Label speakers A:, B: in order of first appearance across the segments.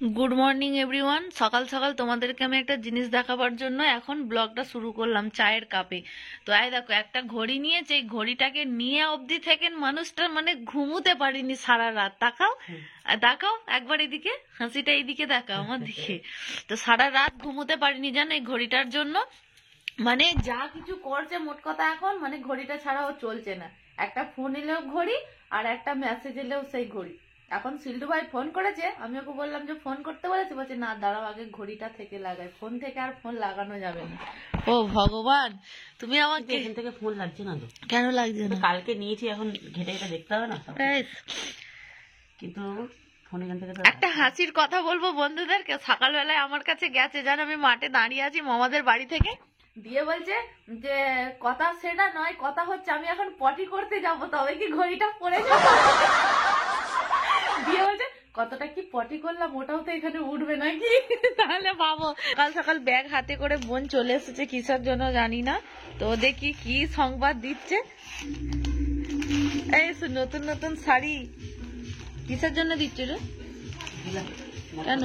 A: Good morning everyone. সকাল সকাল তোমাদেরকে আমি একটা জিনিস দেখাবার জন্য এখন ব্লগটা শুরু করলাম চায়ের কাপে। তো এই দেখো একটা ঘড়ি নিয়েছে, এই ঘড়িটাকে নিয়ে অবধি থেকে মানুষটা মানে ঘুমোতে পারিনি সারা রাত। তাকাও তাকাও একবার এদিকে, হাসিটা এইদিকে দেখাও আমার দিকে। তো সারা রাত ঘুমোতে পারিনি জানো এই ঘড়িটার জন্য। মানে যা কিছু করছে মোট কথা এখন মানে ঘড়িটা ছাড়াও চলছে না। একটা ফোন এলেও ঘড়ি, আর একটা মেসেজ এলেও সেই ঘড়ি। এখন সিল্টু ভাই ফোন করেছে, আমি ওকে বললাম যে ফোন করতে বলেছে, বলছে না দাঁড়াও আগে ঘড়িটা থেকে লাগাই, ফোন থেকে আর ফোন লাগানো যাবে না। ও ভগবান, তুমি আমাকে
B: এখান থেকে ফোন লাগছে না তো?
A: কেন লাগছে না?
B: কালকে নিয়েছি, এখন ঘেটে ঘেটে দেখতে হবে না কিন্তু ফোন এখান থেকে
A: একটা হাসির কথা বলবো বন্ধুদেরকে। সকালবেলায় আমার কাছে গেছে জানো, আমি মাঠে দাঁড়িয়ে আছি মামাদের বাড়ি থেকে, দিয়ে বলছে যে কথা সেটা নয়, কথা হচ্ছে আমি এখন পটি করতে যাব, তবে কি ঘড়িটা পড়ে যাবে। দিয়ে বলছে কতটা কি পটি করলাম ওটাও তো এখানে উঠবে নাকি। তাহলে ভাবো সকাল সকাল ব্যাগ হাতে করে বোন চলে এসেছে, কিসের জন্য জানি না। তো দেখি কি সংবাদ দিচ্ছে। এই নতুন নতুন শাড়ি কিসের জন্য দিচ্ছে রে? কেন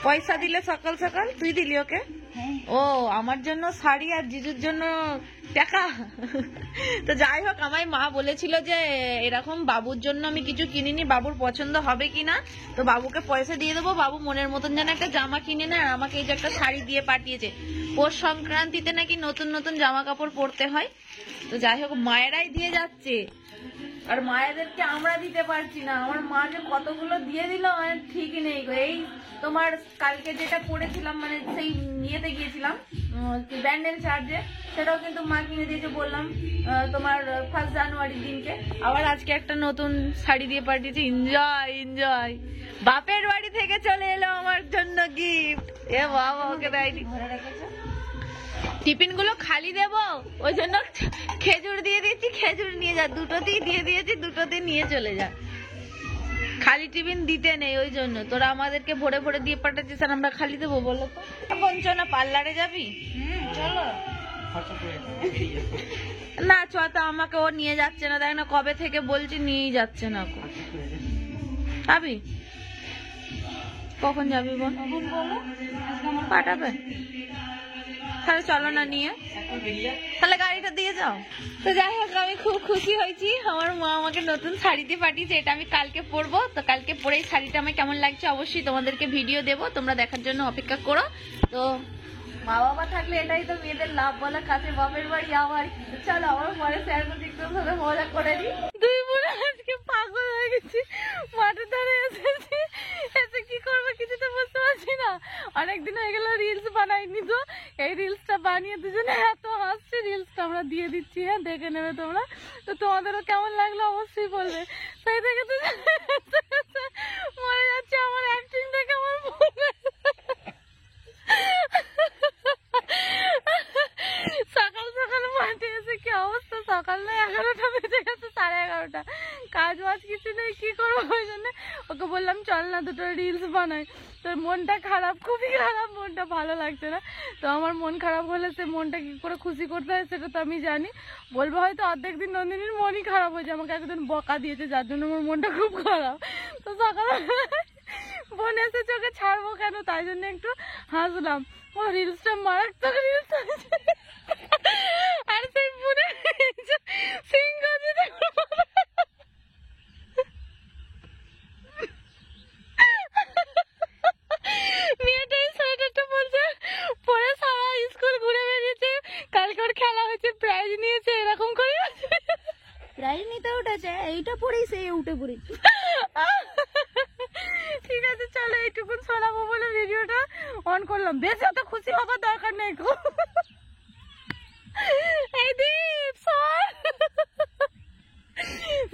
A: পয়সা দিলে সকাল সকাল? তুই দিলি ওকে? ও আমার জন্য শাড়ি আর জিজুর জন্য টাকা। তো যাই হোক, আমায় মা বলেছিল যে এরকম বাবুর জন্য আমি কিছু কিনিনি, বাবুর পছন্দ হবে কিনা, তো বাবুকে পয়সা দিয়ে দেবো, বাবু মনের মতন যেন একটা জামা কিনে নেয়। আর আমাকে এই যে একটা শাড়ি দিয়ে পাঠিয়েছে। পৌষ সংক্রান্তিতে নাকি নতুন নতুন জামা কাপড় পরতে হয়। তো যাই হোক মায়েরাই দিয়ে যাচ্ছে, আর মায়েদেরকে আমরা দিতে পারছি না। আমার মা যে কতগুলো দিয়ে দিল মানে ঠিক নেই। এই তোমার কালকে যেটা পড়েছিলাম মানে সেই নিয়েতে গিয়েছিলাম ব্যান্ডেল চার্জে, সেটাও কিন্তু মা কিনে দিয়েছে বললাম তোমার 1 জানুয়ারির দিনকে। আবার আজকে একটা নতুন শাড়ি দিয়ে পাঠিয়েছে। Enjoy enjoy. বাপের বাড়ি থেকে চলে এলো আমার জন্য গিফট। এ বাবা ওকে দেয়নি। টিফিন গুলো খালি দেবো ওই জন্য খেজুর দিয়ে দিচ্ছি, খেজুর নিয়ে যা। দুটোতেই দিয়ে দিয়েছি, দুটোতেই নিয়ে চলে যা। খালি টিফিন দিতে নেই ওই জন্য। তোরা আমাদেরকে ভরে ভরে দিয়ে পাঠাচ্ছিস আর আমরা খালি দেবো বলো তো? বলছো না পার্লারে যাবি? চলো না চ, তো আমাকে ও নিয়ে যাচ্ছে না, দেখ না কবে থেকে বলছি নিয়েই যাচ্ছে না। যাবি কখন যাবি বল? পাঠাবে তাহলে চলো না নিয়ে, তাহলে গাড়িটা দিয়ে যাও। তো যাই হোক আমি খুব খুশি হয়েছি, আমার মা আমাকে নতুন শাড়ি দিয়ে পাঠিয়েছে। এটা আমি কালকে পরবো। তো কালকে পরে এই শাড়িটা আমার কেমন লাগছে অবশ্যই তোমাদেরকে ভিডিও দেবো, তোমরা দেখার জন্য অপেক্ষা করো। তো মা বাবা থাকলে এটাই তো মেয়েদের লাভ বলা, কাছে বাপের বাড়ি আবার। চলো আমার পরে স্যার সাথে মজা করে দিই। দুই বোন আজকে পাগল হয়ে গেছি, মাঠের ধারে এসেছি, এসে কি করবো কিছু তো বুঝতে পারছি না। অনেকদিন হয়ে গেল রিলস বানাইনি, তো এই রিলসটা বানিয়ে দুজনে এত হাসছে, রিলসটা আমরা দিয়ে দিচ্ছি, হ্যাঁ দেখে নেবে তোমরা। তো তোমাদেরও কেমন লাগলো অবশ্যই বলবে। সেই থেকে তো মরে যাচ্ছে আমার অ্যাক্টিং দেখে, আমার সকাল সকাল মাঠে এসে কি অবস্থা, সকাল নয় 11টা বেজে গেছে, 11:30। কাজ বাজ কিছু নেই, কি করবো? ওই জন্য ওকে বললাম চল না দুটো রিলস বানাই। তো মনটা খারাপ, খুবই খারাপ, মনটা ভালো লাগছে না। তো আমার মন খারাপ হলে সে মনটা কি করে খুশি করতে হয় সেটা তো আমি জানি। বলবো হয়তো অর্ধেক দিন নন্দিনীর মনই খারাপ হয়েছে, আমাকে একদিন বকা দিয়েছে যার জন্য আমার মনটা খুব খারাপ। তো সকাল বোন এসে চোখে ছাড়বো কেন, তাই জন্য একটু হাসলাম। ও রিলসটা মারাত্মক রিলস হয়েছে। আর সেই বোনের সিংহ মেয়েটাই সোয়েটারটা বলছে পরে সারা স্কুল ঘুরে বেরিয়েছে, কালকে ওর খেলা হয়েছে, প্রাইজ নিয়েছে, এরকম করে প্রাইজ নিতে উঠেছে, এইটা পরেই সে উঠে পড়েছে। ঠিক আছে চলো, এইটুকুন শোনাবো বলে ভিডিওটা অন করলাম। বেশ অত খুশি হবার দরকার নেই। এই দীপ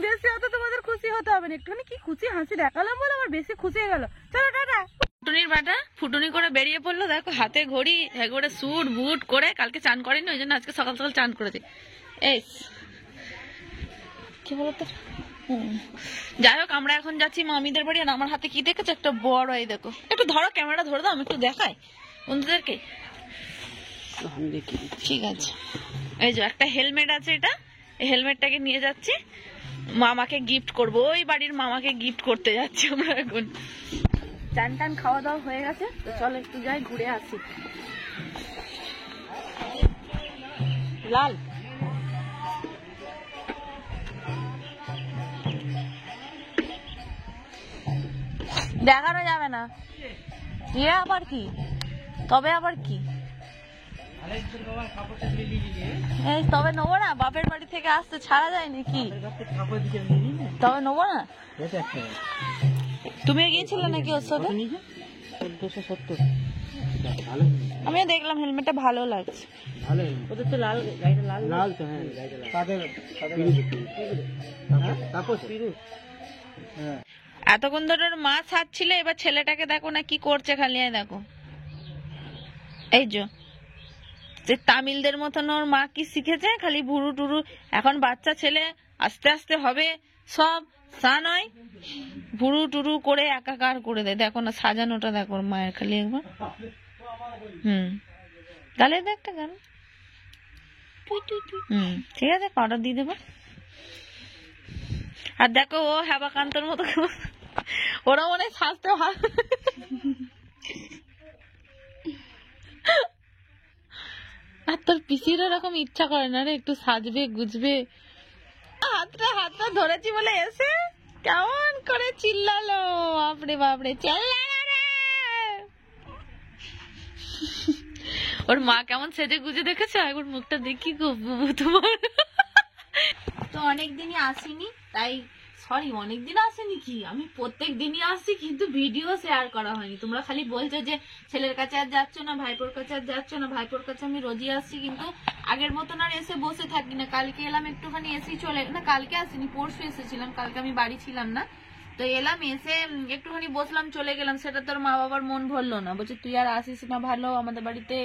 A: বেশি অত তোমাদের খুশি হতে হবে না, একটুখানি কি খুশি হাসি দেখালাম বলে আমার বেশি খুশি হয়ে গেল। চলো টাটা। ফুটুনির বাটা ফুটুনি করে বেরিয়ে পড়লো, দেখো হাতে ঘড়ি, একবারে স্যুট বুট করে, কালকে চান করেনি ওই জন্য আজকে সকাল সকাল চান করেছে। এই কি বলতো, যাই হোক আমরা এখন যাচ্ছি মামিদের বাড়ি। আর আমার হাতে কি দেখেছো, একটা বড়, এই দেখো, একটু ধরো ক্যামেরা ধরে দাও, আমি একটু দেখাই বন্ধুদেরকে। ঠিক আছে, এই যে একটা হেলমেট আছে, এটা এই হেলমেটটাকে নিয়ে যাচ্ছি। মামাকে গিফট করব, ওই বাড়ির মামাকে গিফট করতে যাচ্ছি আমরা এখন। চান টান খাওয়া দাওয়া হয়ে গেছে, তো চলো একটু যাই ঘুরে আসি। লাল দেখানো যাবে না, ইয়ে আবার কি, তবে আবার কি, এই তবে নেবো না, বাপের বাড়ি থেকে আসতে ছাড়া যায় নাকি, তবে নেবো না। তুমি গিয়েছিলে নাকি ওর সাথে? আমিও দেখলাম হেলমেটটা ভালো লাগছে।
B: ওদের তো লাল, গাড়িটা লাল লাল তো। হ্যাঁ,
A: এতক্ষণ ধরে ওর মা ছাড়ছিল, এবার ছেলেটাকে দেখো না কি করছে, খালি দেখো এই যে তামিলদের মতন ওর মা কি শিখেছে, খালি ভুরু টুরু। এখন বাচ্চা ছেলে, আস্তে আস্তে হবে সব, তা নয় ভুরু টুরু করে একাকার করে দেয়। দেখো না সাজানোটা দেখো ওর মায়ের, খালি একবার। গালে দে একটা গান, ঠিক আছে অর্ডার দিয়ে দেবো। আর দেখো ও হেবাকান্তর মতো, ওরা মনে হয় সাজতে ভালো। আর তোর পিসির এরকম ইচ্ছা করে না রে একটু সাজবে গুজবে। হাতটা ধরেছি বলে এসে কেমন করে চিল্লালো, বাপরে বাপরে চিল্লালো রে। ওর মা কেমন সেজে গুজে দেখেছো, একবার মুখটা দেখি গো তোমার। তো অনেকদিনই আসিনি, তাই সরি অনেকদিন আসেনি কি, আমি প্রত্যেক দিনই আসছি, কিন্তু ভিডিও শেয়ার করা হয়নি। তোমরা খালি বলছো যে ছেলের কাছে আর যাচ্ছ না, ভাইপোর কাছে আর যাচ্ছ না। ভাইপোর কাছে আমি রোজই আসছি, কিন্তু আগের মতন আর এসে বসে থাকি না। কালকে এলাম একটুখানি, এসেই চলে না, কালকে আসিনি পরশু এসেছিলাম, কালকে আমি বাড়ি ছিলাম না। তো এলাম, এসে একটুখানি বসলাম, চলে গেলাম। সেটা তোর মা বাবার মন ভরলো না, বলছে তুই আর আসিস না, ভালো আমাদের বাড়িতে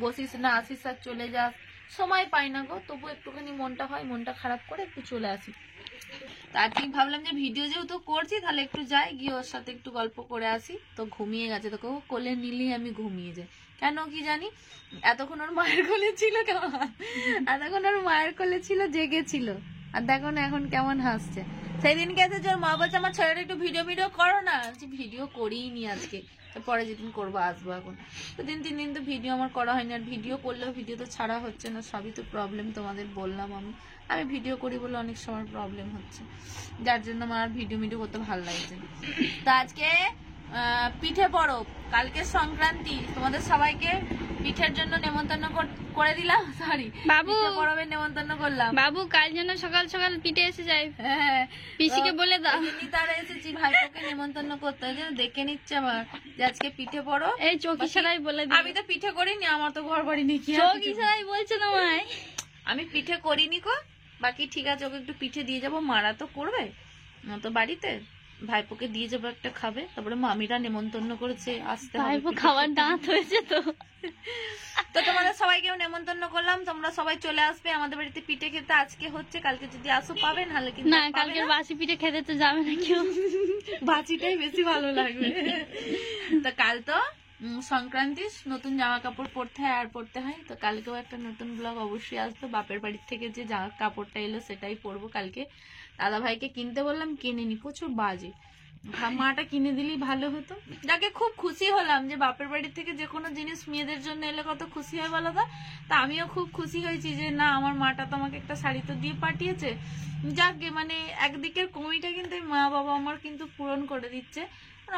A: বসিস না, আসিস আর চলে যাস, সময় পাই না গো। তবু একটুখানি মনটা হয়, মনটা খারাপ করে একটু চলে আসি। তার ঠিক ভাবলাম যে ভিডিও যেহেতু করছি, তাহলে একটু যাই, গিয়ে ওর সাথে একটু গল্প করে আসি। তো ঘুমিয়ে গেছে, তোকে কোলে নিলেই আমি ঘুমিয়ে যাই, কেন কি জানি। এতক্ষণ ওর মায়ের কোলে ছিল, এতক্ষণ ওর মায়ের কোলে ছিল, জেগেছিল। আর দেখো না এখন কেমন হাসছে। সেদিনকে এসেছে ওর মা বলছে আমার ছেলেটা একটু ভিডিও করো না, ভিডিও করিই নি আজকে, পরে যেদিন করবো আসবো। এখন তো 3 দিন তো ভিডিও আমার করা হয়নি, আর ভিডিও করলেও ভিডিও তো ছাড়া হচ্ছে না, সবই তো প্রবলেম। তোমাদের বললাম আমি ভিডিও করি বলে অনেক সময় প্রবলেম হচ্ছে, যার জন্য আমার আর ভিডিও করতে ভালো লাগছে। তো আজকে পিঠে পরব, কালকে সংক্রান্তি, তোমাদের সবাইকে পিঠের জন্য নেমন্তন্ন করে দিলাম। সরি বাবু, পরবের নেমন্তন্ন করলাম। বাবু কাল যেন সকাল সকাল পিঠে এসে যায়, হ্যাঁ পিসিকে বলে দাও। তারা এসেছি ভাইপোকে নেমন্তন্ন করতে, দেখে নিচ্ছে আমার যে আজকে পিঠে পরব। এই চৌকি সারাই বলে, আমি তো পিঠে করিনি, আমার তো ঘর বাড়ি নেই, চৌকি সারাই বলছে তোমায়। আমি পিঠে করিনি কো, বাকি ঠিক আছে, ওকে একটু পিঠে দিয়ে যাবো, মারা তো করবে তো বাড়িতে, ভাইপোকে দিয়ে যাবো একটা খাবে। তারপরে মামিরা নেমন্তন্ন করেছে, আসতে ভাইপো খাওয়ার দাঁত হয়েছে তো। তো তোমাদের সবাইকেও নেমন্তন্ন করলাম, তোমরা সবাই চলে আসবে আমাদের বাড়িতে পিঠে খেতে। আজকে হচ্ছে, কালকে যদি আসো পাবে, নাহলে কিন্তু না, কালকে বাসি পিঠে খেতে তো যাবে না কেউ, বাসিটাই বেশি ভালো লাগবে। তো কাল তো সংক্রান্তি, নতুন জামা কাপড় পরতে হয় আর পরতে হয়। তো কালকেও একটা নতুন ব্লগ অবশ্যই আসতো, বাপের বাড়ির থেকে যে জামা কাপড়টা এলো সেটাই পরবো কালকে। দাদা ভাইকে কিনতে বললাম, কিনেনি, প্রচুর বাজে, মাটা কিনে দিলেই ভালো হতো। যাকে খুব খুশি হলাম যে বাপের বাড়ি থেকে যে কোনো জিনিস মেয়েদের জন্য এলে কত খুশি হয় বলো তো। তা আমিও খুব খুশি হয়েছি যে না, আমার মাটা তো আমাকে একটা শাড়ি তো দিয়ে পাঠিয়েছে। যাকে মানে একদিকের কমিটা কিন্তু মা বাবা আমার কিন্তু পূরণ করে দিচ্ছে,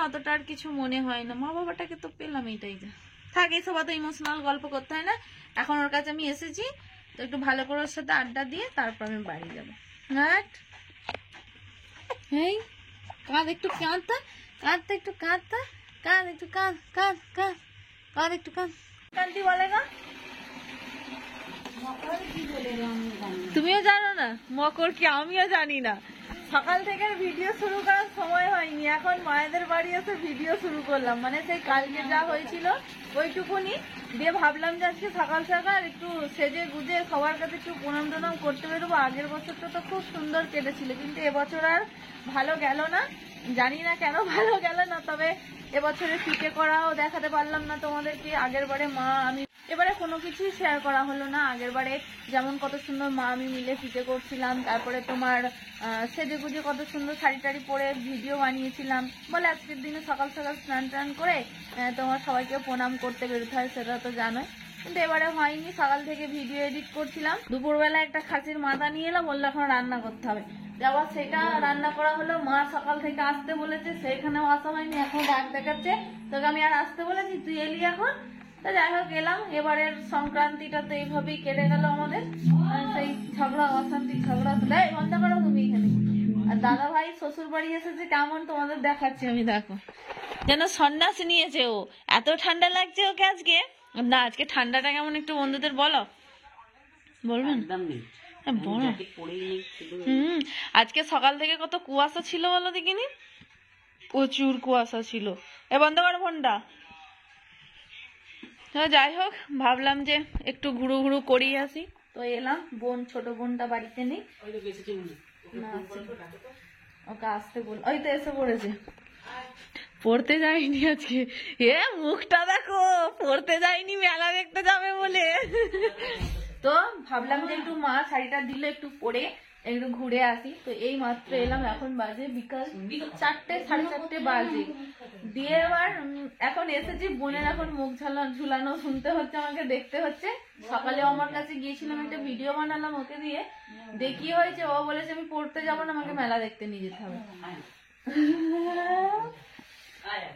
A: অতটা আর কিছু মনে হয় না, মা বাবাটাকে তো পেলাম, এটাই যা থাক। এইসব অত ইমোশনাল গল্প করতে হয় না, এখন ওর কাছে আমি এসেছি, তো একটু ভালো করে ওর সাথে আড্ডা দিয়ে তারপর আমি বাড়ি যাবো। এই কাঁদ একটু, কাঁদতে কাঁদতে একটু কাঁদতে, কাঁদ একটু, কাঁদ কাঁদ কাঁদ কাঁদ একটু, কাঁদ। কান্তি বলে না, তুমিও জানো না মকর কি? আমিও জানি না, সকাল থেকে ভিডিও শুরু করার সময় হয়নি, এখন মায়েদের বাড়ি এসে ভিডিও শুরু করলাম। মানে সেই কালকে যা হয়েছিল ওইটুকুনি দিয়ে ভাবলাম যে আজকে সকাল সকাল একটু সেজে গুজে সবার কাছে একটু প্রণাম টনাম করতে বেরোবো। আগের বছরটা তো খুব সুন্দর কেটেছিল, কিন্তু এবছর আর ভালো গেল না, জানি না কেন ভালো গেল না। তবে এবছরে পিঠে করাও দেখাতে পারলাম না তোমাদেরকে। আগের বারে মা আমি এবারে কোনো কিছুই শেয়ার করা হলো না। আগের বারে যেমন কত সুন্দর মা আমি মিলে পিঠে করছিলাম, তারপরে তোমার সেজে গুজে কত সুন্দর শাড়ি টাড়ি পরে ভিডিও বানিয়েছিলাম, বলে আজকের দিনে সকাল সকাল স্নান টান করে তোমার সবাইকে প্রণাম করতে বেরোতে হয়, সেটা তো জানোই। কিন্তু এবারে হয়নি, সকাল থেকে ভিডিও এডিট করছিলাম, দুপুরবেলা একটা খাসির মাথা নিয়ে এলাম, বললো এখন রান্না করতে হবে, আবার সেটা রান্না করা হলো। মা সকাল থেকে আসতে বলেছে, সেখানেও আসা হয়নি, এখন ডাক দেখাচ্ছে, তোকে আমি আর আসতে বলেছি, তুই এলি এখন। তো যাই হোক এলাম। এবারের সংক্রান্তিটা তো এইভাবেই কেটে গেল আমাদের, সেই ঝগড়া অশান্তি ঝগড়া। দেয় বন্ধ করো তুমি এখানে। আর দাদা ভাই শ্বশুর বাড়ি এসেছে কেমন তোমাদের দেখাচ্ছি আমি, দেখো যেন সন্ন্যাস নিয়েছে ও, এত ঠান্ডা লাগছে ওকে আজকে। না আজকে ঠান্ডাটা কেমন একটু বন্ধুদের বলো, বলবেন? আজকে সকাল থেকে কত কুয়াশা ছিল বলো দেখিনি, প্রচুর কুয়াশা ছিল। এ বন্ধ করো ফোনটা। যাই হোক ভাবলাম যে একটু ঘুরু ঘুরু করিয়ে আসি, তো এলাম। বোন, ছোট বোনটা বাড়িতে নেই, ওকে আসতে বল, ওই তো এসে পড়েছে। পড়তে যাইনি আজকে, এ মুখটা দেখো, পড়তে যাইনি মেলা দেখতে যাবে বলে। তো ভাবলাম যে একটু মা শাড়িটা দিলে একটু পরে একটু ঘুরে আসি। তো এই মাত্র এলাম, এখন বাজে বিকাল 4টে, 4:30 বাজে। দিয়ে এবার এখন এসেছি, বোনের এখন মুখ ঝুলানো শুনতে হচ্ছে, আমাকে দেখতে হচ্ছে। সকালে আমার কাছে গিয়েছিলাম, একটা ভিডিও বানালাম ওকে দিয়ে, দেখি হয়েছে ও বলেছে আমি পড়তে যাবো না, আমাকে মেলা দেখতে নিয়ে যেতে হবে।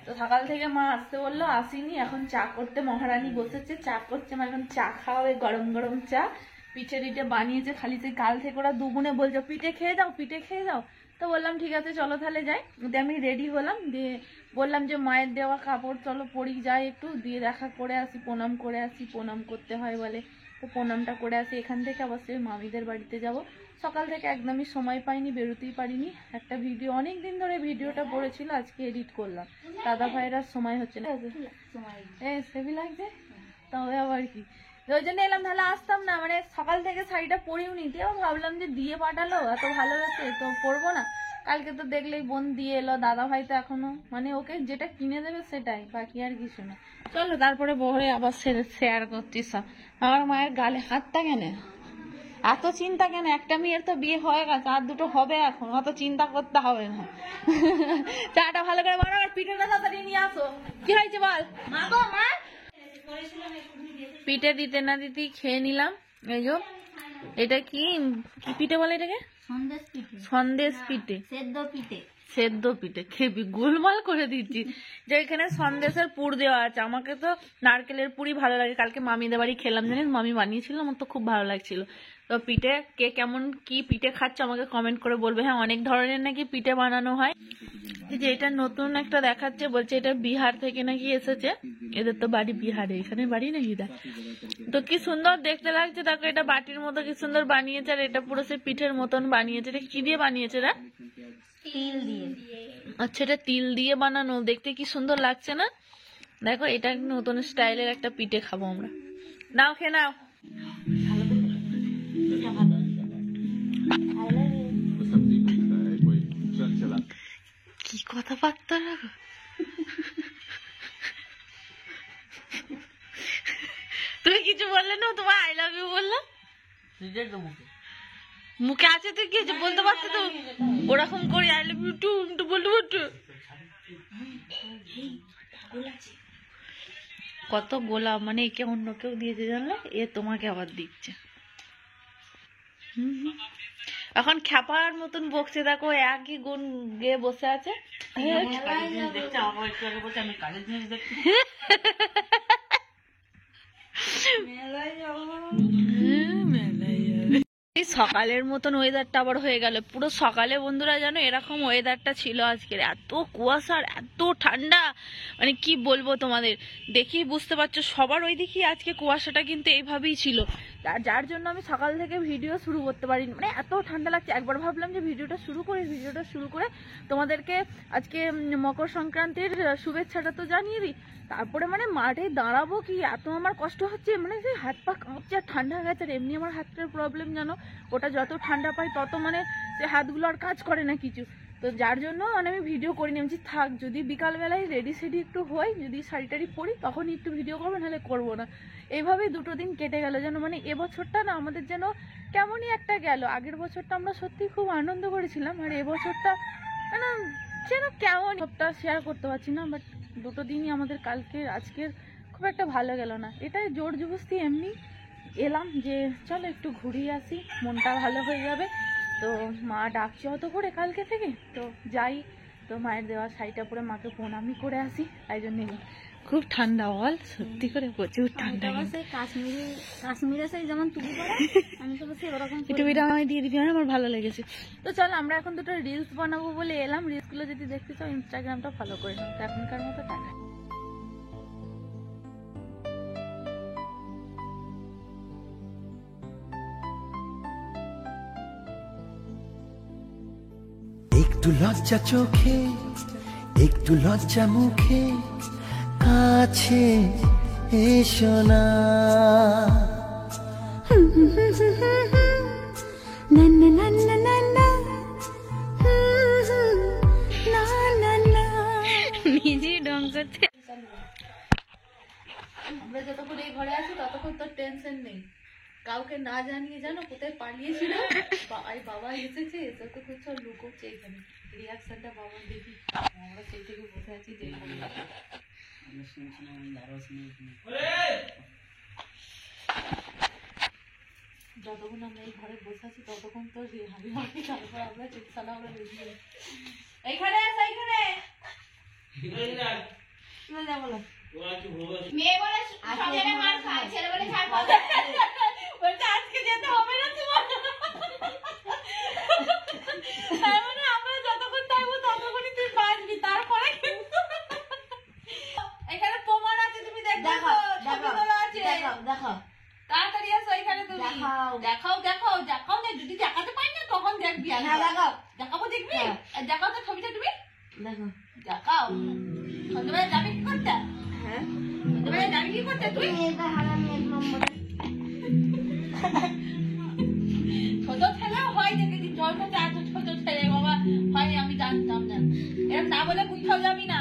A: তো সকাল থেকে মা আসতে বললো, আসিনি। এখন চা করতে মহারানী বসেছে, চা করছে, আমার এখন চা খাওয়াবে, গরম গরম চা। পিঠে টিঠে বানিয়েছে, খালি সেই কাল থেকে ওরা দুগুণে বলছো পিঠে খেয়ে যাও, পিঠে খেয়ে যাও। তো বললাম ঠিক আছে চলো তাহলে যাই। দিয়ে আমি রেডি হলাম, দিয়ে বললাম যে মায়ের দেওয়া কাপড় চলো পরি, যাই একটু দিয়ে দেখা করে আসি, প্রণাম করে আসি, প্রণাম করতে হয় বলে। তো প্রণামটা করে আসি, এখান থেকে অবশ্যই মামিদের বাড়িতে যাব। সকাল থেকে একদমই সময় পাইনি, বেরোতেই পারিনি। একটা ভিডিও অনেক দিন ধরে ভিডিওটা পড়েছিল, আজকে এডিট করলাম। দাদা ভাইয়ের আর সময় হচ্ছে না, সেভি লাগছে তবে আবার কি, ওই জন্য এলাম, তাহলে আসতাম না। মানে সকাল থেকে শাড়িটা পরেও নিতে, ভাবলাম যে দিয়ে পাঠালো এত ভালোবাসে তো পরবো না। কালকে তো দেখলেই বোন দিয়ে এলো, দাদা ভাই তো এখনো মানে ওকে যেটা কিনে দেবে সেটাই, বাকি আর কিছু না। চলো তারপরে বহরে আবার শেয়ার করছি সব। আমার মায়ের গালে হাতটা কেন, এত চিন্তা কেন? একটা মেয়ের তো বিয়ে হয়ে গেছে, আর দুটো হবে, এখন অত চিন্তা করতে হবে না। চাটা ভালো করে বানাও, আর পিঠেটা তাড়াতাড়ি নিয়ে আসো। কি হয়েছে বল মা গো মা? পিঠে দিতে না দিতেই খেয়ে নিলাম। এই যে এটা কি কি পিঠে বলে এটাকে? সন্দেশ পিঠে, সেদ্ধ পিঠে। খেবি গোলমাল করে দিচ্ছি। যে এখানে সন্দেশের পুর দেওয়া আছে, আমাকে তো নারকেলের পুরি ভালো লাগে। কালকে মামিদের বাড়ি খেলাম, জানিস মামি বানিয়েছিল, আমার তো খুব ভালো লাগছিল। তো পিঠে কে কেমন কি পিঠে খাচ্ছে আমাকে কমেন্ট করে বলবে। হ্যাঁ অনেক ধরনের নাকি পিঠে বানানো হয়। এই যে এটা নতুন একটা দেখাচ্ছে, বলছে এটা বিহার থেকে নাকি এসেছে, এদের তো বাড়ি বিহারে, এখানে বাড়ি নাকি দেখ। তো কি সুন্দর দেখতে লাগছে, দেখো এটা বাটির মতো কি সুন্দর বানিয়েছে, আর এটা পুরো সে পিঠের মতন বানিয়েছে। এটা কি দিয়ে বানিয়েছে রে? তিল দিয়ে। আচ্ছা এটা তিল দিয়ে বানানো, দেখতে কি সুন্দর লাগছে না? দেখো এটা নতুন স্টাইলের একটা পিঠে খাবো আমরা। নাও খেয়ে নাও। কি কথা বার্তা রাখো, তুমি কিছু বললে না, তোমার আই লাভ ইউ বললাম মুখে আছে, তুই কি বলতে পারছো তো? ওরকম করি আই লাভ ইউ টু বলতে পারছো? কত গোলাপ, মানে একে অন্য কেউ দিয়েছে জানলে, এ তোমাকে আবার দিচ্ছে। এখন খ্যাপার মতন বকছে, দেখো একই গুণ গিয়ে বসে আছে। সকালের মতন ওয়েদারটা আবার হয়ে গেল। পুরো সকালে বন্ধুরা জানো এরকম ওয়েদারটা ছিল আজকের, এত কুয়াশার এত ঠান্ডা, মানে কি বলবো তোমাদের, দেখি বুঝতে পারছো সবার ওই দিকে আজকে কুয়াশাটা কিন্তু এইভাবেই ছিল, যার জন্য আমি সকাল থেকে ভিডিও শুরু করতে পারিনি, মানে এত ঠান্ডা লাগছে। একবার ভাবলাম যে ভিডিওটা শুরু করে তোমাদেরকে আজকে মকর সংক্রান্তির শুভেচ্ছাটা তো জানিয়ে দিই, তারপরে মানে মাঠে দাঁড়াবো কি এত আমার কষ্ট হচ্ছে, মানে সেই হাত পা কাঁপছে, আর ঠান্ডা হয়ে গেছে। আর এমনি আমার হাতটার প্রবলেম জানো, ওটা যত ঠান্ডা পাই তত মানে সে হাতগুলো আর কাজ করে না কিছু। তো তো যার জন্য মানে আমি ভিডিও করে নিয়েছি, থাক যদি বিকালবেলায় রেডি সেডি একটু হই, যদি শাড়ি টাড়ি পরি তখনই একটু ভিডিও করবো, নাহলে করবো না। এইভাবেই 2টো দিন কেটে গেল যেন, মানে এবছরটা না আমাদের যেন কেমনই একটা গেল। আগের বছরটা আমরা সত্যি খুব আনন্দ করেছিলাম, আর এবছরটা মানে যেন কেমন, সবটা শেয়ার করতে পারছি না। বাট 2টো দিনই আমাদের কালকের আজকের খুব একটা ভালো গেল না। এটাই জোর জবরদস্তি এমনি এলাম যে চলো একটু ঘুরিয়ে আসি, মনটা ভালো হয়ে যাবে। তো মা ডাকছে অত করে কালকে থেকে, তো যাই। তো মায়ের দেওয়া শাড়িটা পরে মাকে প্রণামই করে আসি, তাই জন্য খুব ঠান্ডা বল, সত্যি করে প্রচুর ঠান্ডা।
C: কাশ্মীরে সেই যেমন টুপি পরে, আমি তো বসে ওরকম
A: টুপিটা আমায় দিয়ে দিবি, আমার ভালো লেগেছে। তো চলো আমরা এখন 2টো রিলস বানাবো বলে এলাম। রিলসগুলো যদি দেখতে চাও ইনস্টাগ্রামটা ফলো করে নাও। তো এখনকার মতো টাটা।
D: একটু লজ্জা চোখে, একটু লজ্জা মুখে, কাছে এসো না।
A: নিজেই ডং করতে। আমরা যতক্ষণ এই ঘরে আছি ততক্ষণ তোর টেনশন নেই, কাউকে না জানিয়ে জানো কোথায় পালিয়েছিল, বাবা এসেছে, এসে তো কিছু লুকোচ্ছে এখানে। রিয়াকশনটা বাবা দেখি, আমরা সেই থেকে বসে আছি যে যতক্ষণ আমরা এই ঘরে বসে আছি ততক্ষণ তো হাবি হাবি, তারপর আমরা চুপচালা আমরা বেরিয়ে এইখানে এইখানে বলো
C: মেয়ে বলে সব জায়গায় মার খায়, ছেলে বলে ছাড় পাবে।
A: বলতে আজকে যেতে হবে না তোমার, তার মানে আমরা যতক্ষণ থাকবো ততক্ষণই তুই বাঁচবি, তারপরে কিন্তু এখানে প্রমাণ আছে, তুমি দেখো ছবি তোলা আছে,
C: দেখো
A: তাড়াতাড়ি আসো এখানে তুমি।
C: দেখাও।
A: দেখাও দেখাও দেখাও না, যদি দেখাতে পারি না তখন দেখবি।
C: হ্যাঁ দেখাও
A: দেখাবো, দেখবি? দেখাও তো ছবিটা তুমি,
C: দেখো।
A: দেখাও। সন্ধ্যাবেলা যাবি কি করতে?
C: হ্যাঁ
A: সন্ধ্যাবেলা যাবি কি করতে তুই?
C: এটা হারামি 1 নম্বরে।
A: ছোট ছেলেও হয়, দেখেছি জন্মতে এত ছোট ছেলে বাবা হয়, আমি জানতাম না। এরকম না বলে কোথাও যাবি না,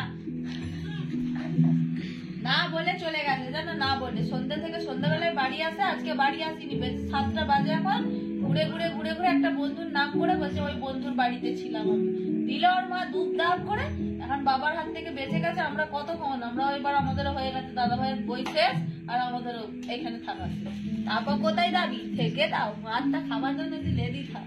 A: না বলে চলে গেছে জানো, না বলে সন্ধ্যা থেকে সন্ধ্যাবেলায় বাড়ি আসে, আজকে বাড়ি আসিনি, বেশ 7টা বাজে এখন। ঘুরে ঘুরে ঘুরে ঘুরে একটা বন্ধুর নাম করে বলছে ওই বন্ধুর বাড়িতে ছিলাম আমি, দিল ওর মা দুধ দাম করে। এখন বাবার হাত থেকে বেঁচে গেছে, আমরা কতক্ষণ, আমরা এবার আমাদেরও হয়ে গেছে দাদা ভাইয়ের বই শেষ, আর আমাদেরও এখানে থাকা ছিল। তারপর কোথায় যাবি, থেকে দাও ভাতটা খাবার জন্য দিলে দি খা।